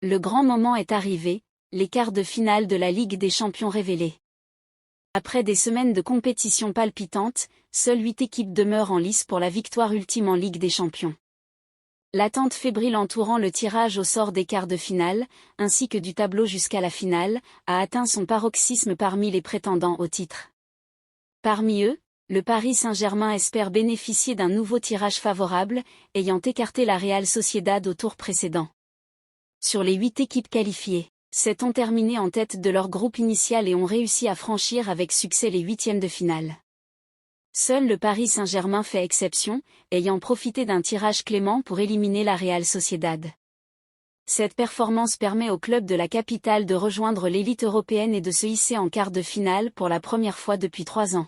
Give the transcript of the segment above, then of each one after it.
Le grand moment est arrivé, les quarts de finale de la Ligue des Champions révélés. Après des semaines de compétition palpitante, seules 8 équipes demeurent en lice pour la victoire ultime en Ligue des Champions. L'attente fébrile entourant le tirage au sort des quarts de finale, ainsi que du tableau jusqu'à la finale, a atteint son paroxysme parmi les prétendants au titre. Parmi eux, le Paris Saint-Germain espère bénéficier d'un nouveau tirage favorable, ayant écarté la Real Sociedad au tour précédent. Sur les 8 équipes qualifiées, 7 ont terminé en tête de leur groupe initial et ont réussi à franchir avec succès les huitièmes de finale. Seul le Paris Saint-Germain fait exception, ayant profité d'un tirage clément pour éliminer la Real Sociedad. Cette performance permet au club de la capitale de rejoindre l'élite européenne et de se hisser en quart de finale pour la première fois depuis 3 ans.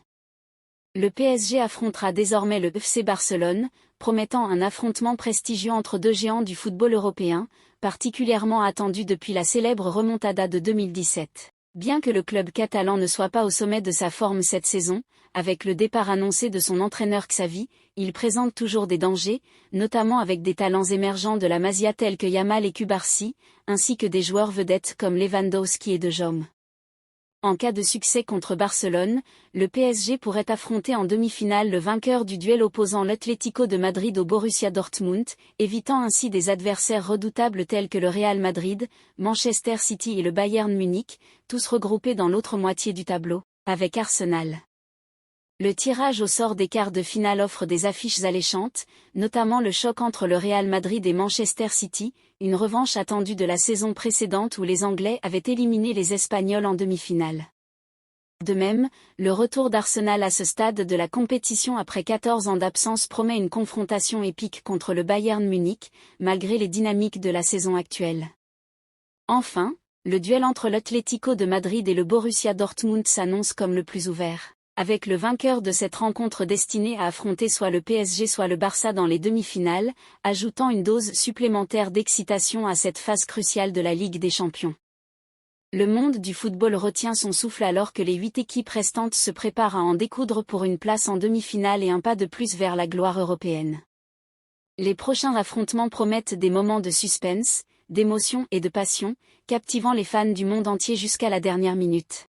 Le PSG affrontera désormais le FC Barcelone, promettant un affrontement prestigieux entre deux géants du football européen, particulièrement attendu depuis la célèbre remontada de 2017. Bien que le club catalan ne soit pas au sommet de sa forme cette saison, avec le départ annoncé de son entraîneur Xavi, il présente toujours des dangers, notamment avec des talents émergents de la Masia tels que Yamal et Cubarsí, ainsi que des joueurs vedettes comme Lewandowski et De Jong. En cas de succès contre Barcelone, le PSG pourrait affronter en demi-finale le vainqueur du duel opposant l'Atlético de Madrid au Borussia Dortmund, évitant ainsi des adversaires redoutables tels que le Real Madrid, Manchester City et le Bayern Munich, tous regroupés dans l'autre moitié du tableau, avec Arsenal. Le tirage au sort des quarts de finale offre des affiches alléchantes, notamment le choc entre le Real Madrid et Manchester City, une revanche attendue de la saison précédente où les Anglais avaient éliminé les Espagnols en demi-finale. De même, le retour d'Arsenal à ce stade de la compétition après 14 ans d'absence promet une confrontation épique contre le Bayern Munich, malgré les dynamiques de la saison actuelle. Enfin, le duel entre l'Atlético de Madrid et le Borussia Dortmund s'annonce comme le plus ouvert, avec le vainqueur de cette rencontre destinée à affronter soit le PSG soit le Barça dans les demi-finales, ajoutant une dose supplémentaire d'excitation à cette phase cruciale de la Ligue des Champions. Le monde du football retient son souffle alors que les 8 équipes restantes se préparent à en découdre pour une place en demi-finale et un pas de plus vers la gloire européenne. Les prochains affrontements promettent des moments de suspense, d'émotion et de passion, captivant les fans du monde entier jusqu'à la dernière minute.